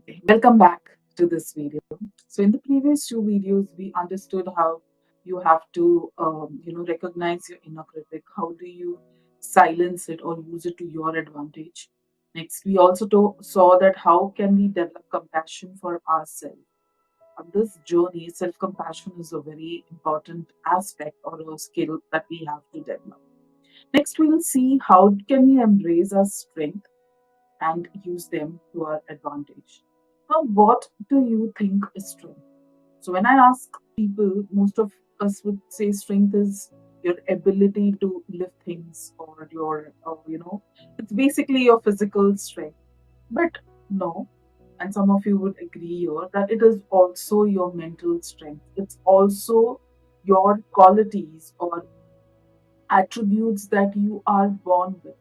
Welcome back to this video. So in the previous two videos, we understood how you have to, recognize your inner critic. How do you silence it or use it to your advantage? Next, we also saw that how can we develop compassion for ourselves. On this journey, self-compassion is a very important aspect or a skill that we have to develop. Next, we will see how can we embrace our strength and use them to our advantage. Now, what do you think is strength? So, when I ask people, most of us would say strength is your ability to lift things or it's basically your physical strength. But no, and some of you would agree here that it is also your mental strength. It's also your qualities or attributes that you are born with.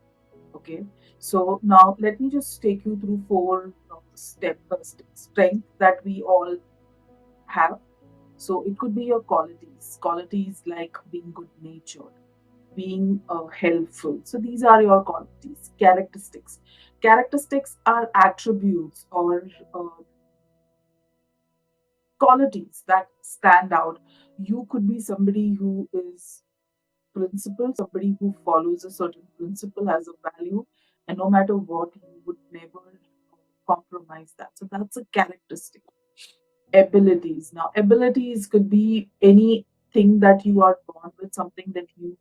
Okay, so now let me just take you through four strength that we all have. So it could be your qualities like being good natured, being helpful. So these are your qualities. Characteristics are attributes or qualities that stand out. You could be somebody who is principle, somebody who follows a certain principle, has a value, and no matter what, you would never compromise that. So that's a characteristic. Abilities. Now, abilities could be anything that you are born with, something that you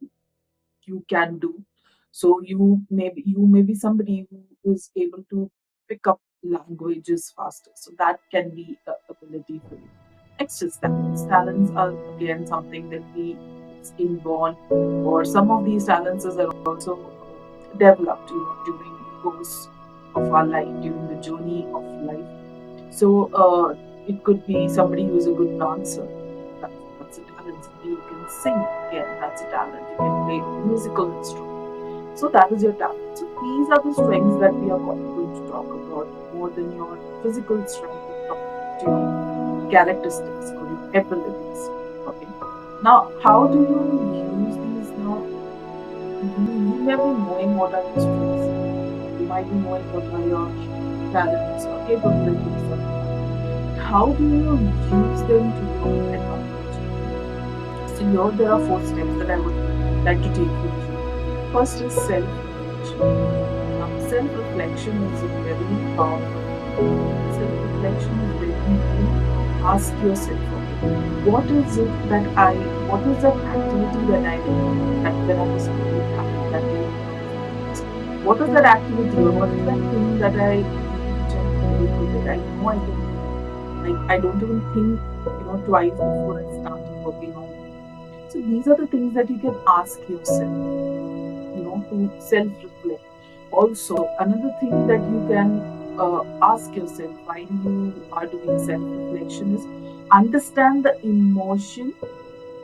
can do. So you may be somebody who is able to pick up languages faster. So that can be a ability for you. Next is talents. Talents are again something that we it's inborn, or some of these talents are also developed, during the course of our life, during the journey of life. So it could be somebody who's a good dancer. That's a talent. Somebody who can sing. Again, that's a talent. You can play a musical instrument. So that is your talent. So these are the strengths that we are going to talk about more than your physical strength. We'll talk about your characteristics or your abilities. Okay. Now, how do you use these now? You may be knowing what are your strengths. You might be knowing what are your talents or capabilities that you have. But how do you use them to your advantage? So here there are four steps that I would like to take you through. First is self-reflection. Now, self-reflection is a very powerful thing. Self-reflection is very important. Ask yourself, okay, what is that activity that I did that when I was feeling happy that day when I was depressed? What is that activity or what is that thing that I do which I'm very good at? I know I can do it. Like I don't even think, twice before I start working on it. So these are the things that you can ask yourself, to self reflect. Also, another thing that you can ask yourself while you are doing self reflection is understand the emotion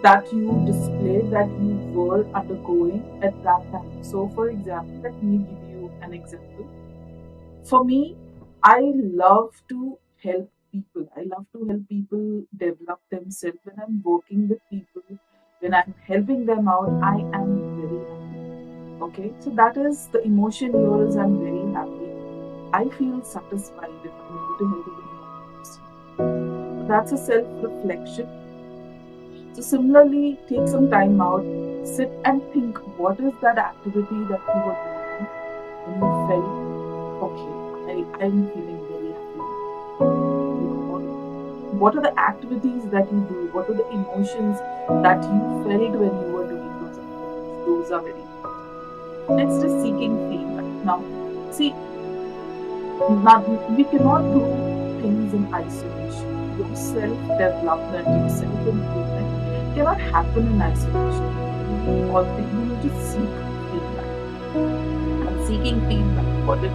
that you displayed, that you were undergoing at that time. So, for example, let me give you an example. For me, I love to help people. I love to help people develop themselves. When I'm working with people, when I'm helping them out, I am very happy. Okay, so that is the emotion here is I'm very happy. I feel satisfied if I'm able to help even one person. So that's a self-reflection. So similarly, take some time out, sit and think what is that activity that you were doing when you felt okay, I'm feeling very happy now. Or what are the activities that you do? What are the emotions that you felt when you were doing those activities? Those are very important. Next is seeking feedback. Now, see, we cannot do things in isolation. Your self development, your self improvement cannot happen in isolation. You need to seek feedback. And seeking feedback, what it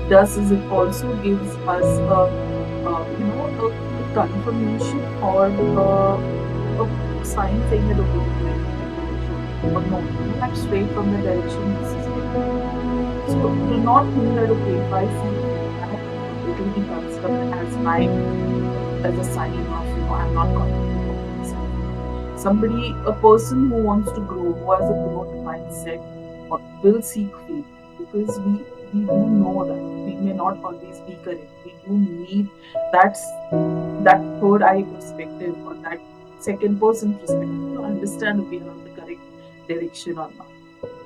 does is it also gives us a confirmation or a sign saying that okay, you're doing in the right direction, or no, I'm straight from the direction. This is very good. So do not think that okay, if I seek feedback, it will be considered as a sign of I'm not confident of myself. A person who wants to grow, who has a growth mindset, will seek feedback because we do know that we may not always be correct. We do need that that third eye perspective or that second person perspective to understand if we are on the correct direction or not.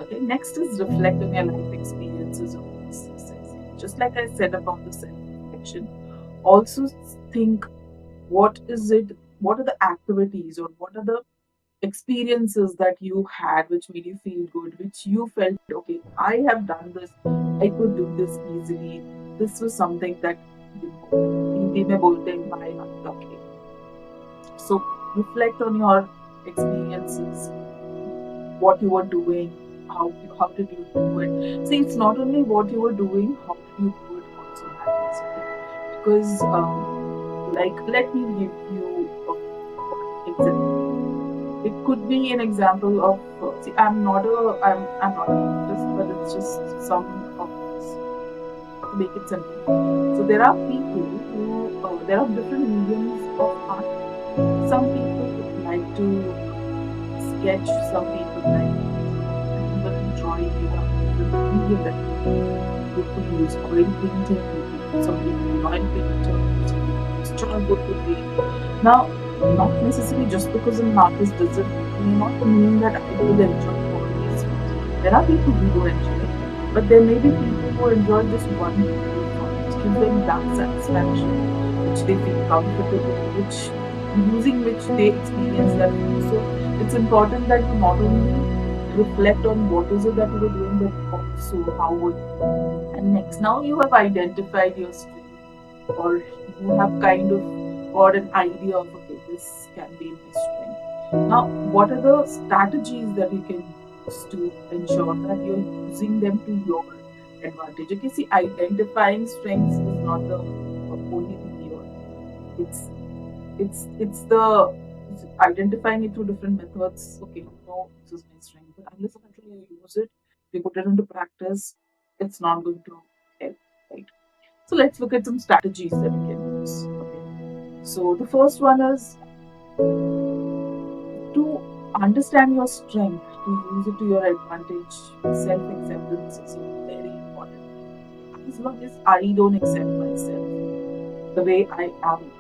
Okay, next is reflect on your life experiences of success. Just like I said about the self reflection, also think what is it, what are the activities or what are the experiences that you had which made you feel good, which you felt, okay, I have done this, I could do this easily. This was something that, you know, Hindi में बोलते हैं my okay. So reflect on your experiences, what you were doing, how did you do it. See, it's not only what you were doing, how did you do it also matters. Okay, because like let me give you an example. It could be an example of see, I'm not an artist, but it's just some of this to make it simple. So there are people who there are different mediums of art. Some people like to sketch. Some people like painting, and drawing. You have different medium that you use. You could use oil painting. Somebody could be oil painter. Somebody could use charcoal to paint. Now, not necessarily just because I'm an artist doesn't may not mean that I will enjoy all these things. There are people who do enjoy, but there may be people who enjoy just one particular form, which gives them that satisfaction, which they feel comfortable, which using which they experience that feeling. So it's important that you not only reflect on what is it that you were doing, but also how were you. And next, now you have identified your strength, or you have kind of got an idea of, okay, this can be my strength. Now, what are the strategies that you can use to ensure that you're using them to your advantage? Okay, see, identifying strengths is not the only thing here. It's the it's identifying it through different methods. Okay, you know this is my strength, but unless and until you use it, you put it into practice, it's not going to help, right? So let's look at some strategies that you can use. Okay. So the first one is to understand your strength, to use it to your advantage. Self acceptance is a very important thing. As long as I don't accept myself the way I am,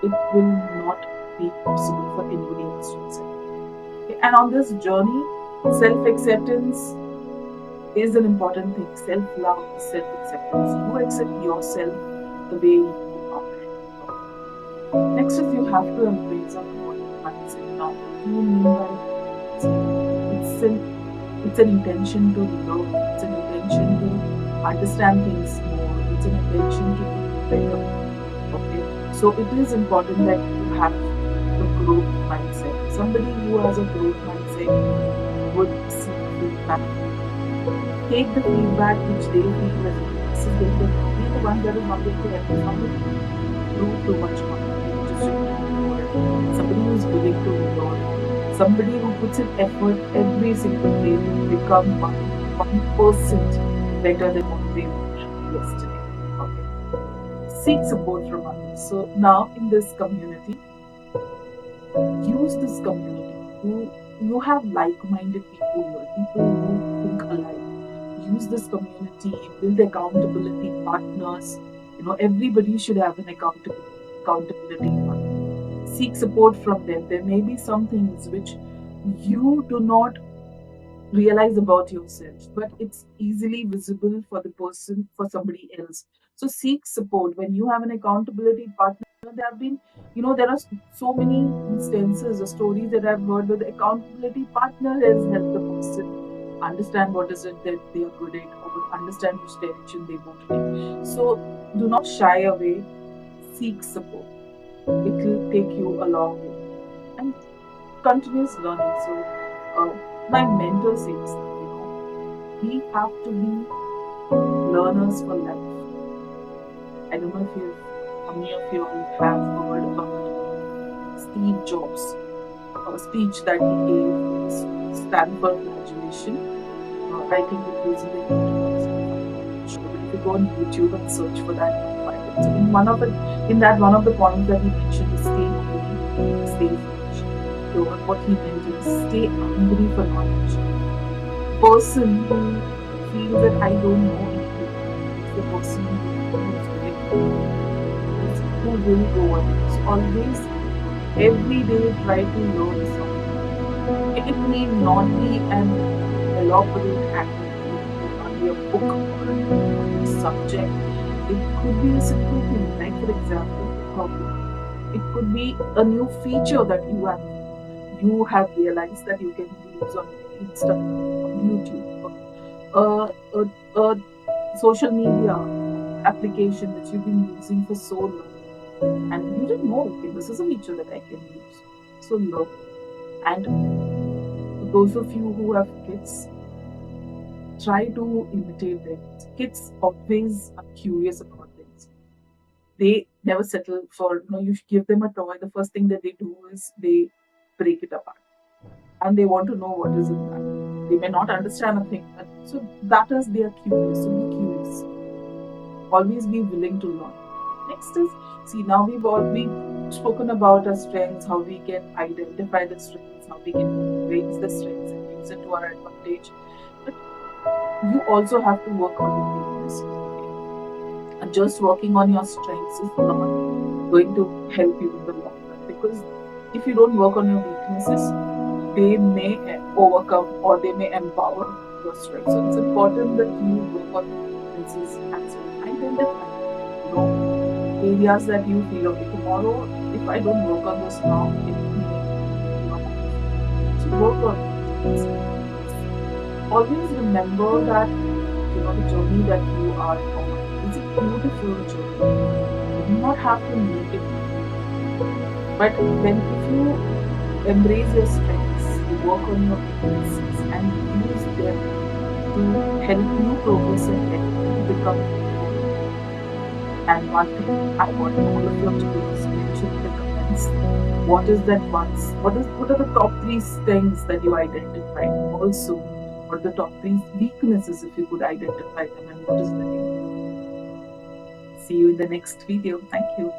it will not be possible for anybody else to accept. Okay. And on this journey, self acceptance is an important thing. Self love is self acceptance. You accept yourself the way you are. Next is you have to embrace a growth mindset. Now, what do you mean by it's an it's an intention to learn, it's an intention to understand things more, it's an intention to do better. Okay. So it is important that you have the growth mindset. Somebody who has a growth mindset would seek feedback, take the feedback which they feel that this is going to be the one that is not going to help you. Somebody do too much content, just somebody who is willing to learn, somebody who puts in effort every single day to become 1% better than what they were yesterday. Okay. Seek support from others. So now in this community, use this community. You have like-minded people here, people who think alike. Use this community, build accountability partners. You know, everybody should have an accountability partner. Seek support from them. There may be some things which you do not realize about yourself, but it's easily visible for the person, for somebody else. So seek support. When you have an accountability partner, there have been, you know, there are so many instances or stories that I've heard where the accountability partner has helped the person understand what is it that they are good at or understand which direction they want to take. So do not shy away, seek support. It will take you a long way. And continuous learning. So my mentor says, you know, we have to be learners for life. I don't know if you, how many of you all have heard about Steve Jobs, a speech that he gave in his Stanford graduation. I think it was in the year 2005. Sure, but if you go on YouTube and search for that, you'll find it. So in that one of the points that he mentioned is stay hungry, stay foolish. So what he meant is stay hungry for knowledge. Person who feels that I don't know anything, the person who's willing to learn, who will go ahead. So always, every day, try to learn something. It need not be an elaborate activity. It need not be a book or a subject. It could be a simple thing, like for example, a hobby. It could be a new feature that you have realized that you can use on Instagram, on YouTube, a social media application which you've been using for so long, and you didn't know, okay, this is a feature that I can use. So learn. And for those of you who have kids, try to imitate them. Kids always are curious about things. They never settle for, you give them a toy, the first thing that they do is they break it apart, and they want to know what is in that. They may not understand a thing, so that is, they are curious. So be curious. Always be willing to learn. Next is, see, now we've spoken about our strengths, how we can identify the strengths, how we can embrace the strengths and use it to our advantage. But you also have to work on your weaknesses. Okay, and just working on your strengths is not going to help you in the long run, because if you don't work on your weaknesses, they may overcome or they may empower your strengths. So it's important that you work on your weaknesses as well. Identify, you know, areas that you feel, okay, tomorrow, if I don't work on this now, it may, affect. So work on those things. Always remember that, the journey that you are on is a beautiful journey. You do not have to make it perfect. But when if you embrace your strengths, you work on your weaknesses and use them to help you progress ahead, you become more powerful. And one thing I want all of you to do is mention in the comments, what are the top three things that you identified? Also, what are the top three weaknesses if you could identify them, and what is letting you down? See you in the next video. Thank you.